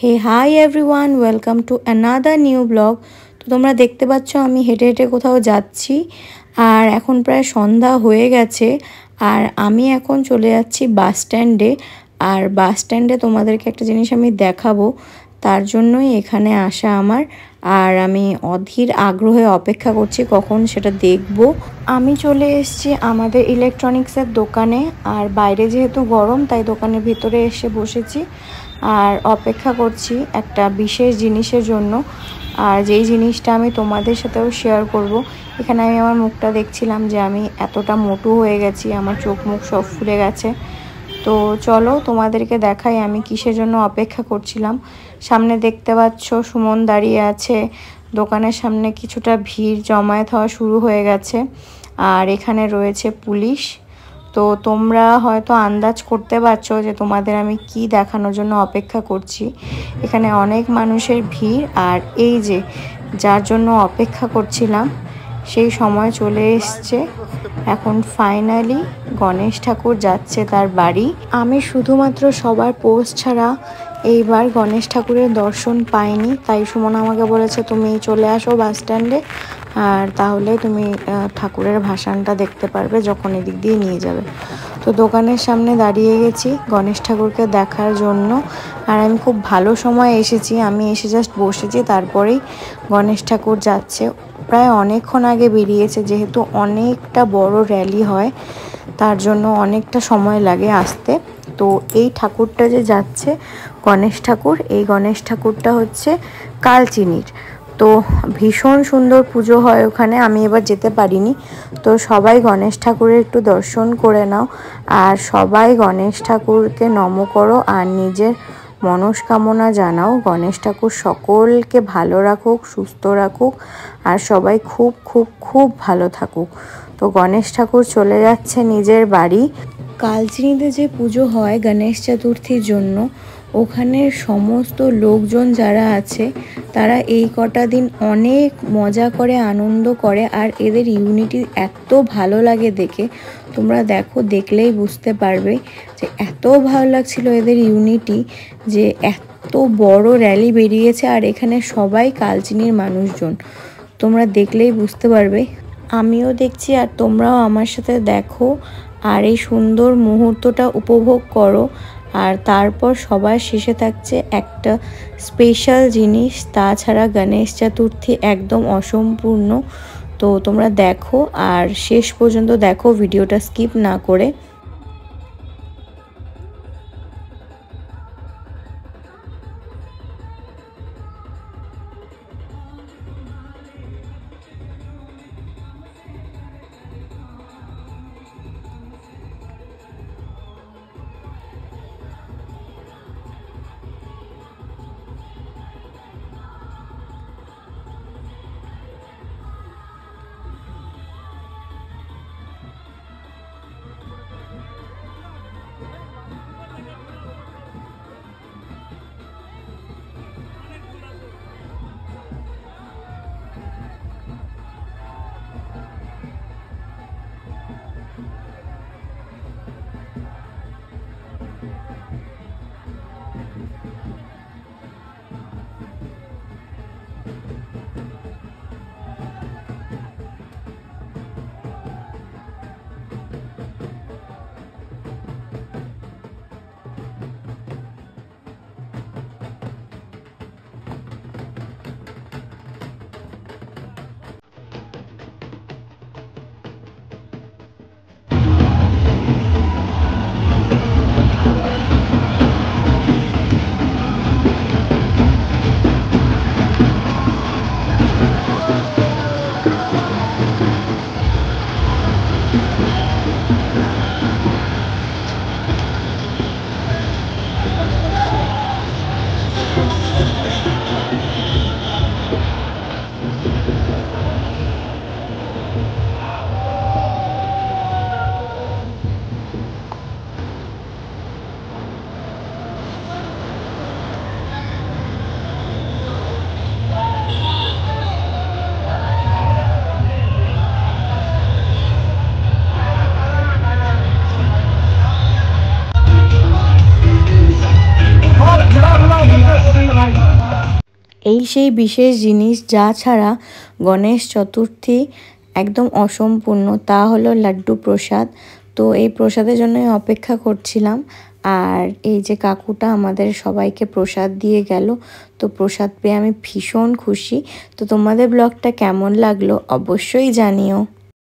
Hey hi everyone, welcome to another new blog. তো তোমরা দেখতে পাচ্ছ আমি হেঁটে হেঁটে কোথাও যাচ্ছি, আর এখন প্রায় সন্ধ্যা হয়ে গেছে। আর আমি এখন চলে যাচ্ছি বাস স্ট্যান্ডে। আর বাস স্ট্যান্ডে তোমাদেরকে একটা জিনিস আমি দেখাবো, তার জন্যই এখানে আসা আমার। আর আমি অধীর আগ্রহে অপেক্ষা করছি কখন সেটা দেখব। আমি চলে এসেছি আমাদের ইলেকট্রনিক্সের দোকানে, আর বাইরে যেহেতু গরম তাই দোকানের ভিতরে এসে বসেছি আর অপেক্ষা করছি একটা বিশেষ জিনিসের জন্য। আর যেই জিনিসটা আমি তোমাদের সাথেও শেয়ার করব। এখানে আমি আমার মুখটা দেখছিলাম যে আমি এতটা মোটু হয়ে গেছি, আমার চোখ মুখ সব ফুলে গেছে। তো চলো তোমাদেরকে দেখাই আমি কিসের জন্য অপেক্ষা করছিলাম। সামনে দেখতে পাচ্ছ সুমন দাঁড়িয়ে আছে, দোকানের সামনে কিছুটা ভিড় জমায়েত হওয়া শুরু হয়ে গেছে। আর এখানে রয়েছে পুলিশ। তো তোমরা হয়তো আন্দাজ করতে পারছো যে তোমাদের আমি কি দেখানোর জন্য অপেক্ষা করছি। এখানে অনেক মানুষের ভিড়, আর এই যে যার জন্য অপেক্ষা করছিলাম সেই সময় চলে এসছে। এখন ফাইনালি গণেশ ঠাকুর যাচ্ছে তার বাড়ি। আমি শুধুমাত্র সবার পোস্ট ছাড়া এইবার গণেশ ঠাকুরের দর্শন পাইনি, তাই সুমন আমাকে বলেছে তুমি চলে আসো বাস স্ট্যান্ডে, আর তাহলে তুমি ঠাকুরের ভাসানটা দেখতে পারবে যখন এদিক দিয়ে নিয়ে যাবে। তো দোকানের সামনে দাঁড়িয়ে গেছি গণেশ ঠাকুরকে দেখার জন্য। আর আমি খুব ভালো সময় এসেছি, আমি এসে জাস্ট বসেছি, তারপরেই গণেশ ঠাকুর যাচ্ছে। প্রায় অনেকক্ষণ আগে বেরিয়েছে, যেহেতু অনেকটা বড় র্যালি হয় তার জন্য অনেকটা সময় লাগে আসতে। তো এই ঠাকুরটা যে যাচ্ছে গণেশ ঠাকুর, এই গণেশ ঠাকুরটা হচ্ছে কালচিনির। তো ভীষণ সুন্দর পুজো হয় ওখানে, আমি এবার যেতে পারিনি। তো সবাই গণেশ ঠাকুরের একটু দর্শন করে নাও, আর সবাই গণেশ ঠাকুরকে নম করো আর নিজের মনস্কামনা জানাও। গণেশ ঠাকুর সকলকে ভালো রাখুক, সুস্থ রাখুক, আর সবাই খুব খুব খুব ভালো থাকুক। তো গণেশ ঠাকুর চলে যাচ্ছে নিজের বাড়ি। কালচিনিতে যে পুজো হয় গণেশ চতুর্থীর জন্য, ওখানে সমস্ত লোকজন যারা আছে তারা এই কটা দিন অনেক মজা করে, আনন্দ করে, আর এদের ইউনিটি এত ভালো লাগে দেখে। তোমরা দেখো, দেখলেই বুঝতে পারবে যে এত ভালো লাগছিল এদের ইউনিটি, যে এত বড় র্যালি বেরিয়েছে। আর এখানে সবাই কালচিনির মানুষজন, তোমরা দেখলেই বুঝতে পারবে। আমিও দেখছি আর তোমরাও আমার সাথে দেখো, আর এই সুন্দর মুহূর্তটা উপভোগ করো। আর তারপর সবার শেষে থাকছে একটা স্পেশাল জিনিস, তাছাড়া গণেশ চতুর্থী একদম অসম্পূর্ণ। তো তোমরা দেখো আর শেষ পর্যন্ত দেখো, ভিডিওটা স্কিপ না করে। এই সেই বিশেষ জিনিস যা ছাড়া গণেশ চতুর্থী একদম অসম্পূর্ণ, তা হলো লাড্ডু প্রসাদ। তো এই প্রসাদের জন্যই অপেক্ষা করছিলাম। আর এই যে কাকুটা আমাদের সবাইকে প্রসাদ দিয়ে গেল, তো প্রসাদ পেয়ে আমি ভীষণ খুশি। তো তোমাদের ব্লগটা কেমন লাগলো অবশ্যই জানিও।